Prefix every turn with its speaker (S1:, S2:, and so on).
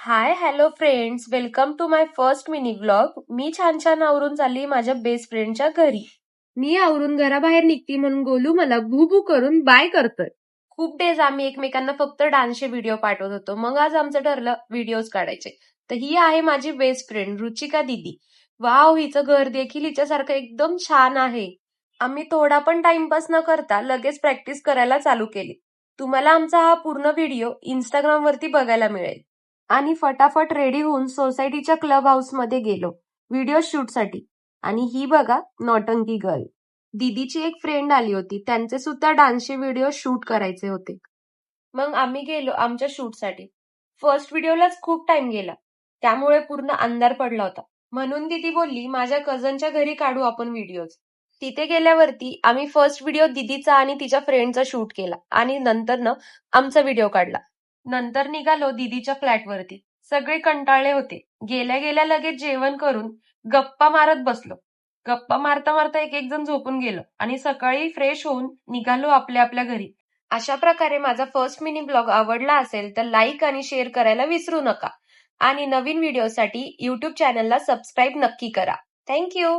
S1: High hello friends, welcome to my first mini vlog. मी छान छान आवरून चालली माझ्या बेस्ट फ्रेंडच्या घरी. मी आवरून घराबाहेर निघती म्हणून गोलू मला भू भू करून बाय करतोय. खूप डेज आम्ही एकमेकांना फक्त डान्सचे व्हिडिओ पाठवत होतो. मग आज आमचं ठरलं व्हिडिओज काढायचे. तर ही आहे माझी बेस्ट फ्रेंड रुचिका दीदी. वाव, हिचं घर देखील हिच्यासारखं एकदम छान आहे. आम्ही थोडा पण टाइमपास न करता लगेच प्रॅक्टिस करायला चालू केली. तुम्हाला आमचा हा पूर्ण व्हिडिओ इंस्टाग्राम वरती बघायला मिळेल. आणि फटाफट रेडी होऊन सोसायटीच्या क्लब हाऊस मध्ये गेलो व्हिडिओ शूटसाठी. आणि ही बघा नौटंकी गर्ल. दीदीची एक फ्रेंड आली होती, त्यांचे सुद्धा डान्सचे व्हिडिओ शूट करायचे होते. मग आम्ही गेलो आमच्या शूटसाठी. फर्स्ट व्हिडिओलाच खूप टाइम गेला, त्यामुळे पूर्ण अंधार पडला होता. म्हणून दीदी बोलली माझ्या कझनच्या घरी काढू आपण व्हिडिओज. तिथे गेल्यावरती आम्ही फर्स्ट व्हिडिओ दीदीचा आणि तिच्या फ्रेंडचा शूट केला आणि नंतर आमचा व्हिडिओ काढला. नंतर निघालो दीदीच्या फ्लॅटवरती. सगळे कंटाळले होते. गेल्या गेल्या लगेच जेवण करून गप्पा मारत बसलो. गप्पा मारता मारता एक एक जण झोपून गेलो आणि सकाळी फ्रेश होऊन निघालो आपल्या आपल्या घरी. अशा प्रकारे माझा फर्स्ट मिनी ब्लॉग आवडला असेल तर लाईक आणि शेअर करायला विसरू नका. आणि नवीन व्हिडिओसाठी युट्यूब चॅनलला सबस्क्राईब नक्की करा. थँक्यू.